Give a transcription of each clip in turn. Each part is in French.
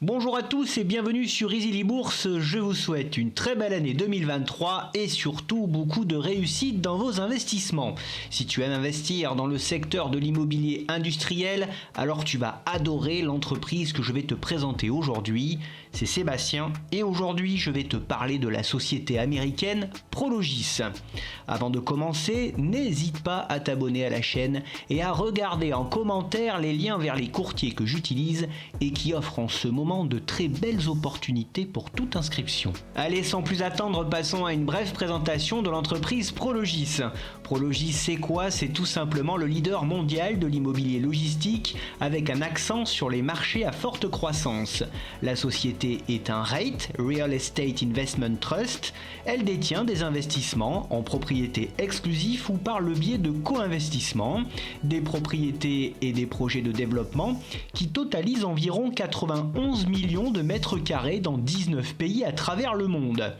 Bonjour à tous et bienvenue sur Easily Bourse. Je vous souhaite une très belle année 2023 et surtout beaucoup de réussite dans vos investissements. Si tu aimes investir dans le secteur de l'immobilier industriel, alors tu vas adorer l'entreprise que je vais te présenter aujourd'hui. C'est Sébastien et aujourd'hui je vais te parler de la société américaine Prologis. Avant de commencer, n'hésite pas à t'abonner à la chaîne et à regarder en commentaire les liens vers les courtiers que j'utilise et qui offrent en ce moment de très belles opportunités pour toute inscription. Allez, sans plus attendre, passons à une brève présentation de l'entreprise Prologis. Prologis, c'est quoi? C'est tout simplement le leader mondial de l'immobilier logistique avec un accent sur les marchés à forte croissance. La société est un REIT, Real Estate Investment Trust. Elle détient des investissements en propriété exclusif ou par le biais de co-investissements, des propriétés et des projets de développement qui totalisent environ 91 millions de mètres carrés dans 19 pays à travers le monde.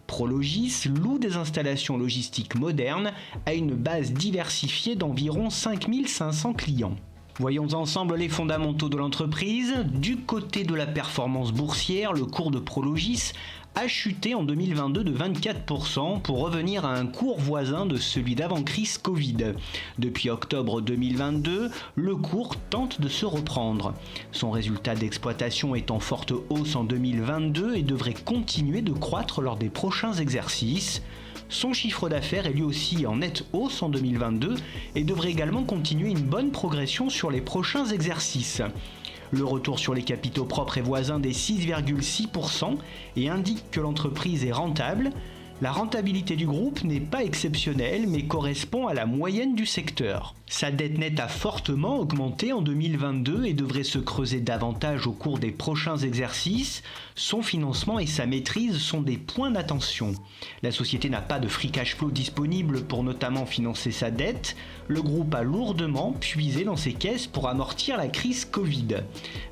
Prologis loue des installations logistiques modernes à une base diversifiée d'environ 5500 clients. Voyons ensemble les fondamentaux de l'entreprise. Du côté de la performance boursière, le cours de Prologis a chuté en 2022 de 24% pour revenir à un cours voisin de celui d'avant-crise Covid. Depuis octobre 2022, le cours tente de se reprendre. Son résultat d'exploitation est en forte hausse en 2022 et devrait continuer de croître lors des prochains exercices. Son chiffre d'affaires est lui aussi en nette hausse en 2022 et devrait également continuer une bonne progression sur les prochains exercices. Le retour sur les capitaux propres est voisin des 6,6% et indique que l'entreprise est rentable. La rentabilité du groupe n'est pas exceptionnelle mais correspond à la moyenne du secteur. Sa dette nette a fortement augmenté en 2022 et devrait se creuser davantage au cours des prochains exercices. Son financement et sa maîtrise sont des points d'attention. La société n'a pas de free cash flow disponible pour notamment financer sa dette. Le groupe a lourdement puisé dans ses caisses pour amortir la crise Covid.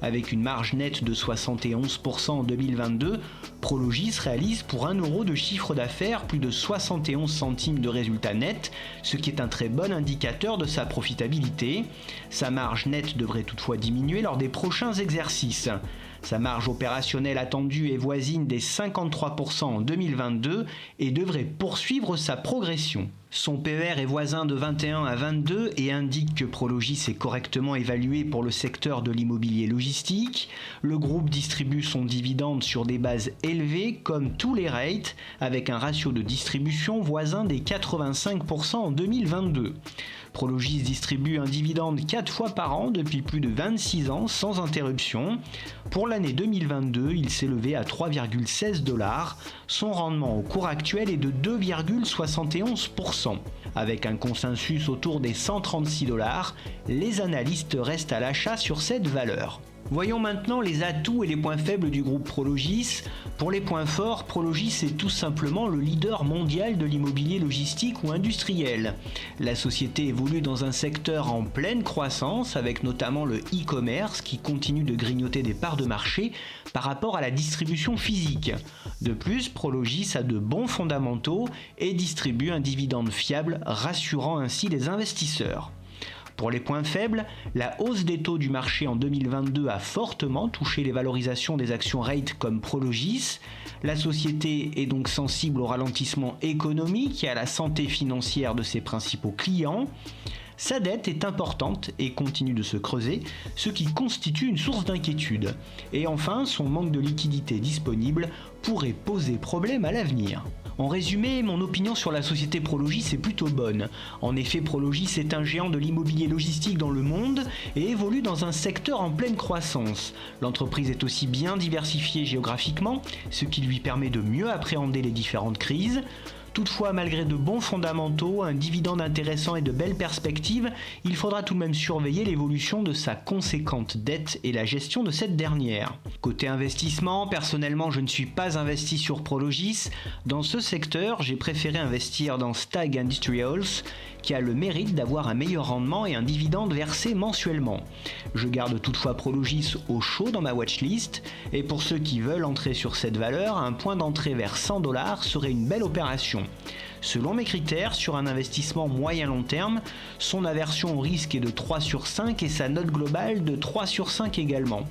Avec une marge nette de 71% en 2022, Prologis réalise pour 1 euro de chiffre d'affaires plus de 71 centimes de résultat net, ce qui est un très bon indicateur de sa profitabilité. Sa marge nette devrait toutefois diminuer lors des prochains exercices. Sa marge opérationnelle attendue est voisine des 53% en 2022 et devrait poursuivre sa progression. Son PER est voisin de 21 à 22 et indique que Prologis est correctement évalué pour le secteur de l'immobilier logistique. Le groupe distribue son dividende sur des bases élevées comme tous les REIT avec un ratio de distribution voisin des 85% en 2022. Prologis distribue un dividende 4 fois par an depuis plus de 26 ans sans interruption. Pour l'année 2022, il s'est levé à 3,16$. Son rendement au cours actuel est de 2,71%. Avec un consensus autour des 136$, les analystes restent à l'achat sur cette valeur. Voyons maintenant les atouts et les points faibles du groupe Prologis. Pour les points forts, Prologis est tout simplement le leader mondial de l'immobilier logistique ou industriel. La société évolue dans un secteur en pleine croissance avec notamment le e-commerce qui continue de grignoter des parts de marché par rapport à la distribution physique. De plus, Prologis a de bons fondamentaux et distribue un dividende fiable, rassurant ainsi les investisseurs. Pour les points faibles, la hausse des taux du marché en 2022 a fortement touché les valorisations des actions REIT comme Prologis. La société est donc sensible au ralentissement économique et à la santé financière de ses principaux clients. Sa dette est importante et continue de se creuser, ce qui constitue une source d'inquiétude. Et enfin, son manque de liquidité disponible pourrait poser problème à l'avenir. En résumé, mon opinion sur la société Prologis est plutôt bonne. En effet, Prologis est un géant de l'immobilier logistique dans le monde et évolue dans un secteur en pleine croissance. L'entreprise est aussi bien diversifiée géographiquement, ce qui lui permet de mieux appréhender les différentes crises. Toutefois, malgré de bons fondamentaux, un dividende intéressant et de belles perspectives, il faudra tout de même surveiller l'évolution de sa conséquente dette et la gestion de cette dernière. Côté investissement, personnellement, je ne suis pas investi sur Prologis. Dans ce secteur, j'ai préféré investir dans Stag Industrials, qui a le mérite d'avoir un meilleur rendement et un dividende versé mensuellement. Je garde toutefois Prologis au chaud dans ma watchlist, et pour ceux qui veulent entrer sur cette valeur, un point d'entrée vers 100$ serait une belle opération. Selon mes critères, sur un investissement moyen-long terme, son aversion au risque est de 3/5 et sa note globale de 3/5 également.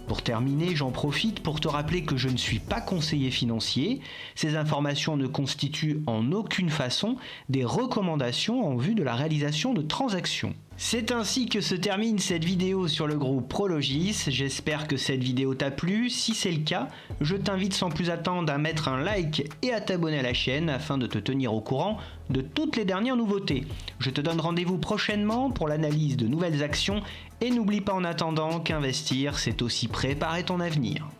Pour terminer, j'en profite pour te rappeler que je ne suis pas conseiller financier. Ces informations ne constituent en aucune façon des recommandations en vue de la réalisation de transactions. C'est ainsi que se termine cette vidéo sur le groupe Prologis. J'espère que cette vidéo t'a plu. Si c'est le cas, je t'invite sans plus attendre à mettre un like et à t'abonner à la chaîne afin de te tenir au courant de toutes les dernières nouveautés. Je te donne rendez-vous prochainement pour l'analyse de nouvelles actions et n'oublie pas en attendant qu'investir, c'est aussi préparer ton avenir.